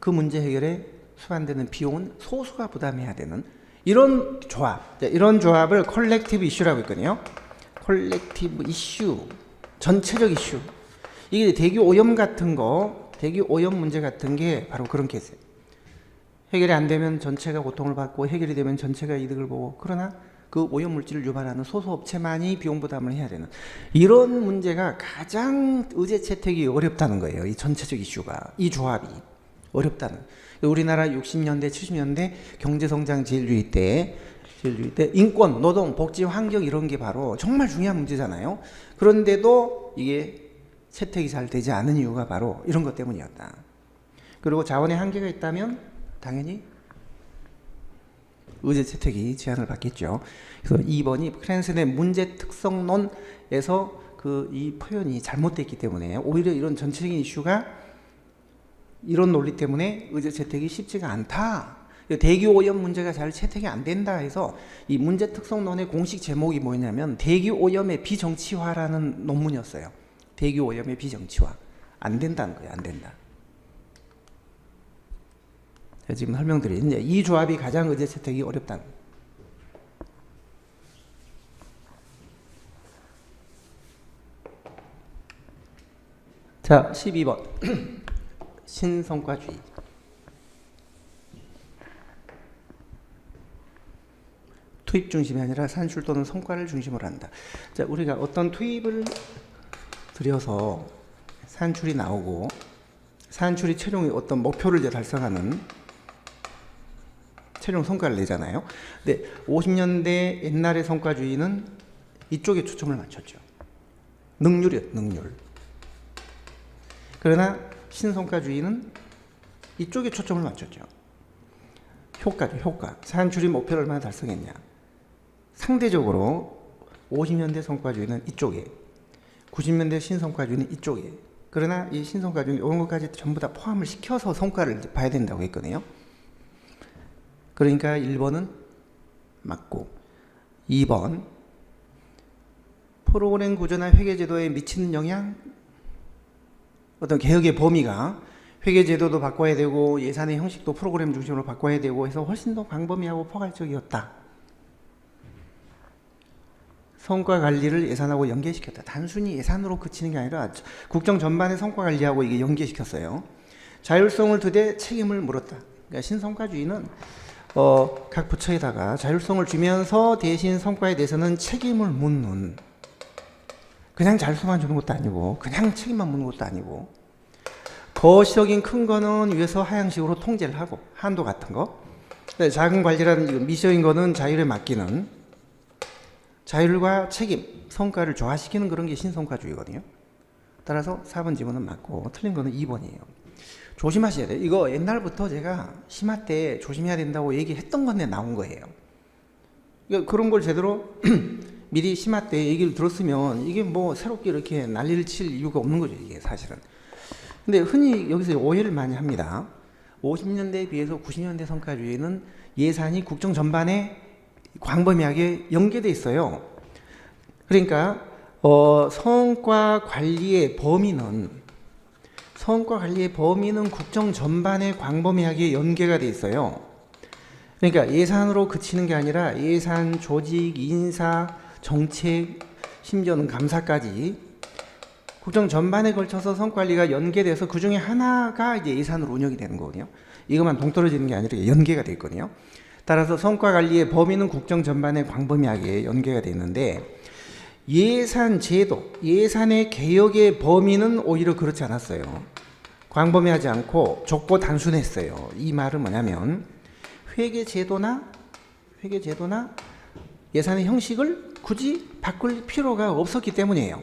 그 문제 해결에 수반되는 비용은 소수가 부담해야 되는 이런 조합, 이런 조합을 컬렉티브 이슈라고 했거든요. 컬렉티브 이슈, 전체적 이슈. 이게 대기 오염 같은 거, 대기 오염 문제 같은 게 바로 그런 케이스예요. 해결이 안 되면 전체가 고통을 받고 해결이 되면 전체가 이득을 보고, 그러나 그 오염 물질을 유발하는 소수업체만이 비용 부담을 해야 되는 이런 문제가 가장 의제 채택이 어렵다는 거예요. 이 전체적 이슈가, 이 조합이 어렵다는. 우리나라 60년대 70년대 경제성장 제일주의 때 인권, 노동, 복지, 환경 이런 게 바로 정말 중요한 문제잖아요. 그런데도 이게 채택이 잘 되지 않은 이유가 바로 이런 것 때문이었다. 그리고 자원의 한계가 있다면 당연히 의제 채택이 제한을 받겠죠. 그래서 2번이 크랜슨의 문제 특성론에서 이 표현이 잘못됐기 때문에 오히려 이런 전체적인 이슈가 이런 논리 때문에 의제 채택이 쉽지가 않다. 대기 오염 문제가 잘 채택이 안 된다 해서 이 문제 특성론의 공식 제목이 뭐였냐면 대기 오염의 비정치화라는 논문이었어요. 대기 오염의 비정치화. 안 된다는 거예요. 안 된다. 제가 지금 설명드린 이 조합이 가장 의제 채택이 어렵다는 거예요. 자, 12번. 신성과주의. 투입 중심이 아니라 산출 또는 성과를 중심으로 한다. 자, 우리가 어떤 투입을 들여서 산출이 나오고 산출이 최종의 어떤 목표를 이제 달성하는 최종 성과를 내잖아요. 근데 50년대 옛날의 성과주의는 이쪽에 초점을 맞췄죠. 능률이요, 능률. 그러나 신성과주의는 이쪽에 초점을 맞췄죠. 효과죠, 효과. 산출이 목표를 얼마나 달성했냐. 상대적으로 50년대 성과주의는 이쪽에, 90년대 신성과주의는 이쪽에. 그러나 이 신성과주의는 이런 것까지 전부 다 포함을 시켜서 성과를 봐야 된다고 했거든요. 그러니까 1번은 맞고, 2번 프로그램 구조나 회계제도에 미치는 영향, 어떤 개혁의 범위가 회계제도도 바꿔야 되고 예산의 형식도 프로그램 중심으로 바꿔야 되고 해서 훨씬 더 광범위하고 포괄적이었다. 성과관리를 예산하고 연계시켰다. 단순히 예산으로 그치는 게 아니라 국정 전반의 성과관리하고 이게 연계시켰어요. 자율성을 두되 책임을 물었다. 그러니까 신성과주의는 각 부처에다가 자율성을 주면서 대신 성과에 대해서는 책임을 묻는, 그냥 자율성만 주는 것도 아니고 그냥 책임만 묻는 것도 아니고 거시적인 큰 거는 위에서 하향식으로 통제를 하고 한도 같은 거, 작은 관리라는 미션인 거는 자율에 맡기는, 자율과 책임, 성과를 조화시키는 그런 게 신성과주의거든요. 따라서 4번 지문은 맞고 틀린 거는 2번이에요. 조심하셔야 돼요. 이거 옛날부터 제가 심화 때 조심해야 된다고 얘기했던 건데 나온 거예요. 그러니까 그런 걸 제대로 미리 심화 때 얘기를 들었으면 이게 뭐 새롭게 이렇게 난리를 칠 이유가 없는 거죠, 이게 사실은. 근데 흔히 여기서 오해를 많이 합니다. 50년대에 비해서 90년대 성과주의는 예산이 국정 전반에 광범위하게 연계돼 있어요. 그러니까 성과 관리의 범위는 국정 전반에 광범위하게 연계가 돼 있어요. 그러니까 예산으로 그치는 게 아니라 예산, 조직, 인사, 정책, 심지어는 감사까지 국정 전반에 걸쳐서 성과관리가 연계돼서 그 중에 하나가 이제 예산으로 운영이 되는 거거든요. 이것만 동떨어지는 게 아니라 연계가 돼 있거든요. 따라서 성과관리의 범위는 국정 전반에 광범위하게 연계가 돼 있는데 예산 제도, 예산의 개혁의 범위는 오히려 그렇지 않았어요. 광범위하지 않고 좁고 단순했어요. 이 말은 뭐냐면 회계제도나 예산의 형식을 굳이 바꿀 필요가 없었기 때문이에요.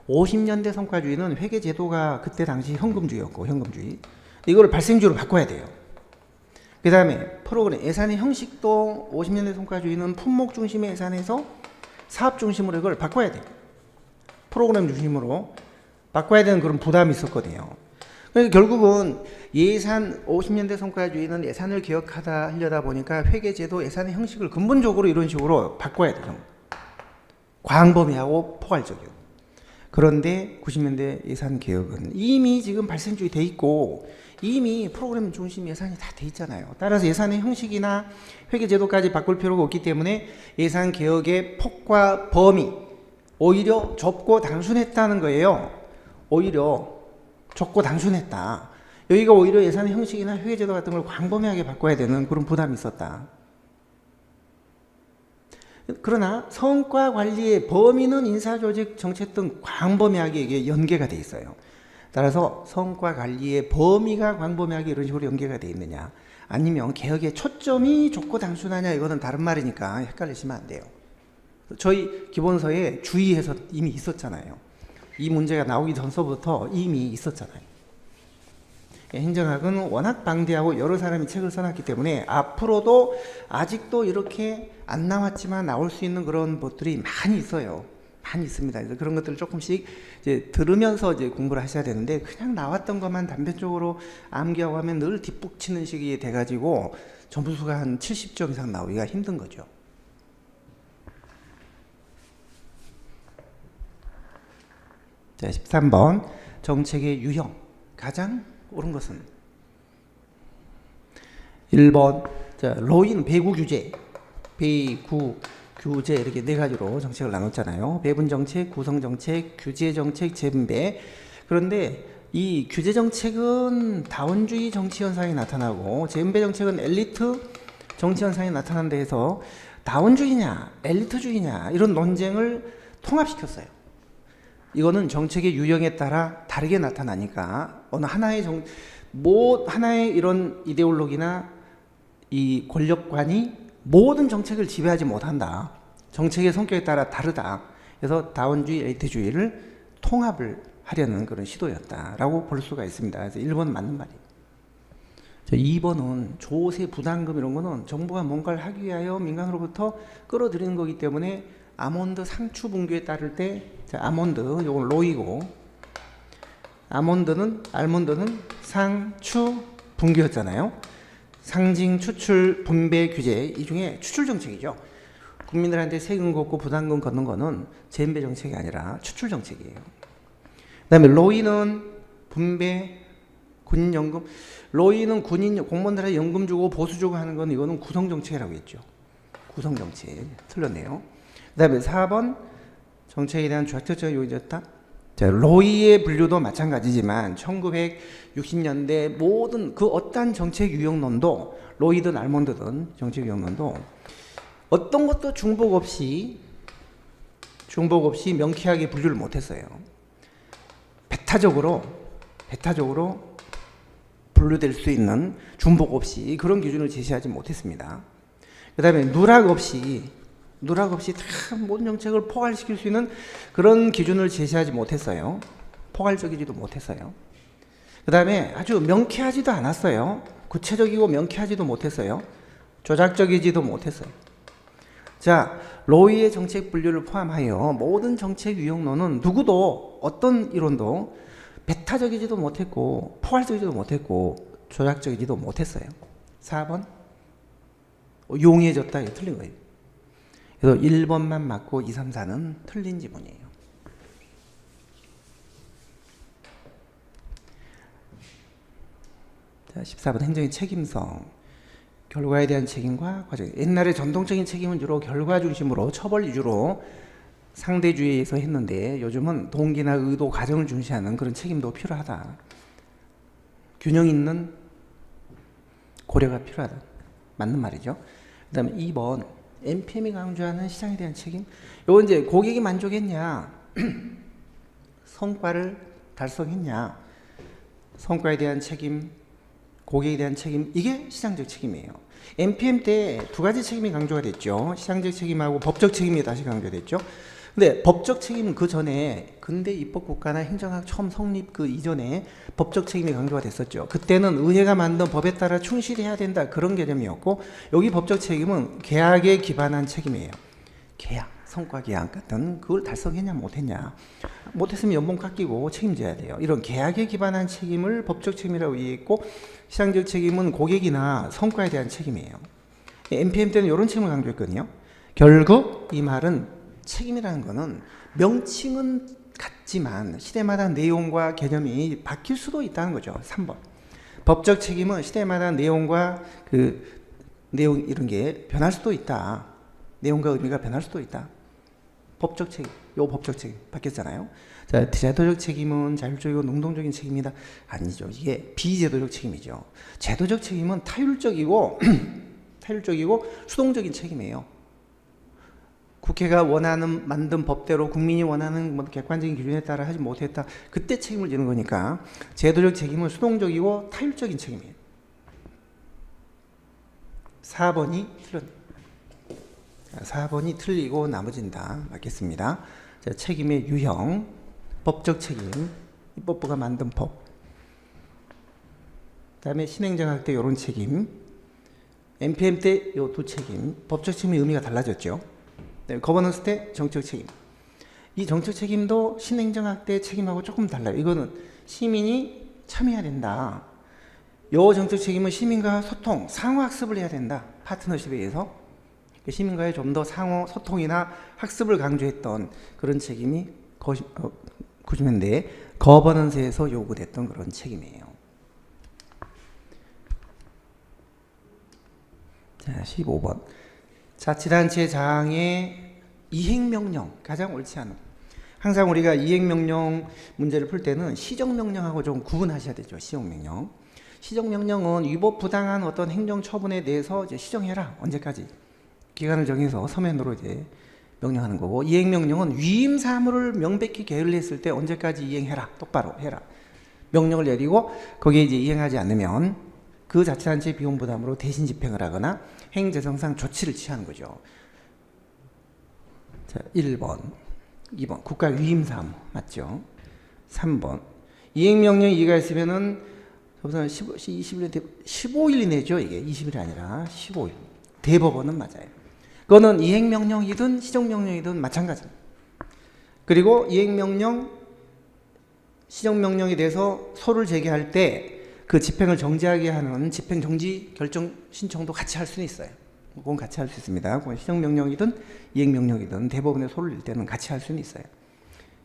50년대 성과주의는 회계제도가 그때 당시 현금주의였고, 현금주의. 이걸 발생주의로 바꿔야 돼요. 그 다음에 프로그램, 예산의 형식도 50년대 성과주의는 품목 중심의 예산에서 사업 중심으로 이걸 바꿔야 돼요. 프로그램 중심으로 바꿔야 되는 그런 부담이 있었거든요. 그래서 결국은 예산, 50년대 성과주의는 예산을 하려다 보니까 회계제도, 예산의 형식을 근본적으로 이런 식으로 바꿔야 돼요. 광범위하고 포괄적이고. 그런데 90년대 예산 개혁은 이미 지금 발생주의 돼 있고 이미 프로그램 중심 예산이 다 돼 있잖아요. 따라서 예산의 형식이나 회계제도까지 바꿀 필요가 없기 때문에 예산 개혁의 폭과 범위 오히려 좁고 단순했다는 거예요. 오히려 좁고 단순했다. 여기가 오히려 예산의 형식이나 회계제도 같은 걸 광범위하게 바꿔야 되는 그런 부담이 있었다. 그러나 성과 관리의 범위는 인사조직 정책 등 광범위하게 이게 연계가 돼 있어요. 따라서 성과 관리의 범위가 광범위하게 이런 식으로 연계가 돼 있느냐, 아니면 개혁의 초점이 좁고 단순하냐, 이거는 다른 말이니까 헷갈리시면 안 돼요. 저희 기본서에 주의해서 이미 있었잖아요. 이 문제가 나오기 전서부터 이미 있었잖아요. 행정학은 워낙 방대하고 여러 사람이 책을 써놨기 때문에 앞으로도 아직도 이렇게 안 나왔지만 나올 수 있는 그런 것들이 많이 있어요. 많이 있습니다. 그래서 그런 것들을 조금씩 이제 들으면서 이제 공부를 하셔야 되는데, 그냥 나왔던 것만 단편적으로 암기하고 하면 늘 뒷북치는 식이 돼가지고 점수가 한 70점 이상 나오기가 힘든 거죠. 자, 13번 정책의 유형. 가장 옳은 것은 1번 자, 로인 배구 규제, 배구 규제 이렇게 네 가지로 정책을 나눴잖아요. 배분 정책, 구성 정책, 규제 정책, 재분배. 그런데 이 규제 정책은 다원주의 정치 현상이 나타나고, 재분배 정책은 엘리트 정치 현상이 나타난다 해서 다원주의냐 엘리트주의냐 이런 논쟁을 통합시켰어요. 이거는 정책의 유형에 따라 다르게 나타나니까 어느 하나의 하나의 이런 이데올로기나 이 권력관이 모든 정책을 지배하지 못한다. 정책의 성격에 따라 다르다. 그래서 다원주의, 엘리트주의를 통합을 하려는 그런 시도였다라고 볼 수가 있습니다. 그래서 1번 맞는 말이에요. 2번은 조세, 부담금 이런 거는 정부가 뭔가를 하기 위하여 민간으로부터 끌어들이는 거기 때문에 아몬드 상추 분규에 따를 때, 자, 아몬드 요건 로이고, 알몬드는 상추 분규였잖아요. 상징, 추출, 분배, 규제, 이 중에 추출 정책이죠. 국민들한테 세금 걷고 부담금 걷는 거는 재분배 정책이 아니라 추출 정책이에요. 그 다음에 로이는 분배, 군연금. 로이는 공무원들한테 연금 주고 보수 주고 하는 건 이거는 구성 정책이라고 했죠. 구성 정책. 틀렸네요. 그 다음에 4번 정책에 대한 주학적인 요인이었다. 자, 로이의 분류도 마찬가지지만 1960년대 모든 그 어떠한 정책 유형론도, 로이든 알몬드든 정책 유형론도 어떤 것도 중복 없이 명쾌하게 분류를 못했어요. 배타적으로 분류될 수 있는 중복 없이 그런 기준을 제시하지 못했습니다. 그 다음에 누락 없이 다 모든 정책을 포괄시킬 수 있는 그런 기준을 제시하지 못했어요. 포괄적이지도 못했어요. 그 다음에 아주 명쾌하지도 않았어요. 구체적이고 명쾌하지도 못했어요. 조작적이지도 못했어요. 자, 로이의 정책 분류를 포함하여 모든 정책 유형론은 누구도 어떤 이론도 배타적이지도 못했고 포괄적이지도 못했고 조작적이지도 못했어요. 4번 용이해졌다. 이거 틀린 거예요. 그래서 1번만 맞고 2, 3, 4는 틀린 지문이에요. 자, 14번 행정의 책임성. 결과에 대한 책임과 과정. 옛날에 전통적인 책임은 주로 결과 중심으로 처벌 위주로 상대주의에서 했는데, 요즘은 동기나 의도, 과정을 중시하는 그런 책임도 필요하다. 균형 있는 고려가 필요하다. 맞는 말이죠. 그 다음에 2번 NPM이 강조하는 시장에 대한 책임. 요건 이제 고객이 만족했냐, 성과를 달성했냐, 성과에 대한 책임, 고객에 대한 책임, 이게 시장적 책임이에요. NPM 때 두 가지 책임이 강조가 됐죠. 시장적 책임하고 법적 책임이 다시 강조됐죠. 근데 법적 책임은 그 전에 근대 입법국가나 행정학 처음 성립 그 이전에 법적 책임이 강조가 됐었죠. 그때는 의회가 만든 법에 따라 충실해야 된다, 그런 개념이었고, 여기 법적 책임은 계약에 기반한 책임이에요. 계약, 성과 계약 같은 그걸 달성했냐 못했냐, 못했으면 연봉 깎이고 책임져야 돼요. 이런 계약에 기반한 책임을 법적 책임이라고 이해했고, 시장적 책임은 고객이나 성과에 대한 책임이에요. NPM 때는 이런 책임을 강조했거든요. 결국 이 말은 책임이라는 거는 명칭은 같지만 시대마다 내용과 개념이 바뀔 수도 있다는 거죠. 3번 법적 책임은 시대마다 내용과 그 내용 이런 게 변할 수도 있다. 내용과 의미가 변할 수도 있다. 법적 책임, 요 법적 책임 바뀌었잖아요. 자, 제도적 책임은 자율적이고 능동적인 책임이다. 아니죠. 이게 비제도적 책임이죠. 제도적 책임은 타율적이고 수동적인 책임이에요. 국회가 만든 법대로 국민이 원하는 객관적인 기준에 따라 하지 못했다. 그때 책임을 지는 거니까 제도적 책임은 수동적이고 타율적인 책임이에요. 4번이 틀렸네. 4번이 틀리고 나머지는 다 맞겠습니다. 자, 책임의 유형, 법적 책임, 입법부가 만든 법. 그 다음에 신행정학 때 이런 책임, NPM 때 요 두 책임, 법적 책임의 의미가 달라졌죠. 네, 거버넌스 때 정책 책임. 이 정책 책임도 신행정학대 책임하고 조금 달라요. 이거는 시민이 참여해야 된다. 요 정책 책임은 시민과 소통, 상호학습을 해야 된다. 파트너십에 의해서 시민과의 좀 더 상호 소통이나 학습을 강조했던 그런 책임이 90년대 거버넌스에서 요구됐던 그런 책임이에요. 자, 15번. 자치단체 장의 이행명령, 가장 옳지 않은. 항상 우리가 이행명령 문제를 풀 때는 시정명령하고 좀 구분하셔야 되죠. 시정명령. 시정명령은 위법 부당한 어떤 행정처분에 대해서 이제 시정해라. 언제까지? 기간을 정해서 서면으로 이제 명령하는 거고, 이행명령은 위임 사무를 명백히 게을리했을 때 언제까지 이행해라. 똑바로 해라. 명령을 내리고 거기에 이제 이행하지 않으면 그 자치단체 비용 부담으로 대신 집행을 하거나 행재정상 조치를 취하는 거죠. 자, 1번, 2번 국가 위임 사무 맞죠? 3번 이행명령이 이가 있으면은 우선 15일 이내죠. 이게 20일이 아니라 15일. 대법원은 맞아요. 그거는 이행명령이든 시정명령이든 마찬가지입니다. 그리고 이행명령, 시정명령에 대해서 소를 제기할 때 그 집행을 정지하게 하는 집행정지 결정 신청도 같이 할 수는 있어요. 그건 같이 할 수 있습니다. 그건 시정명령이든 이행명령이든 대법원에 소를 낼 때는 같이 할 수는 있어요.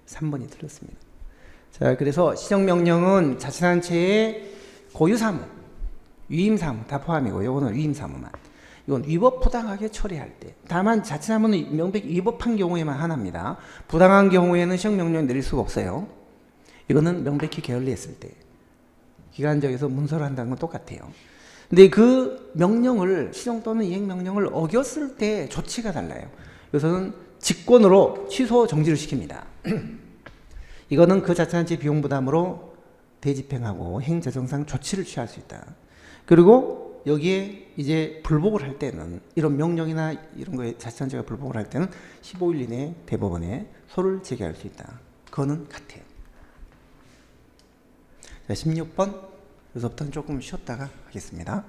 3번이 틀렸습니다. 자, 그래서 시정명령은 자치단체의 고유사무, 위임사무 다 포함이고, 요거는 위임사무만. 이건 위법 부당하게 처리할 때. 다만 자치사무는 명백히 위법한 경우에만 하나입니다. 부당한 경우에는 시정명령 내릴 수가 없어요. 이거는 명백히 게을리했을 때. 기관적에서 문서를 한다는 건 똑같아요. 근데 그 명령을, 시정 또는 이행명령을 어겼을 때 조치가 달라요. 여기서는 직권으로 취소 정지를 시킵니다. 이거는 그 자치단체 비용 부담으로 대집행하고 행재정상 조치를 취할 수 있다. 그리고 여기에 이제 불복을 할 때는, 이런 명령이나 이런 거에 자치단체가 불복을 할 때는 15일 이내에 대법원에 소를 제기할 수 있다. 그거는 같아요. 자, 16번. 여기서부터는 조금 쉬었다가 하겠습니다.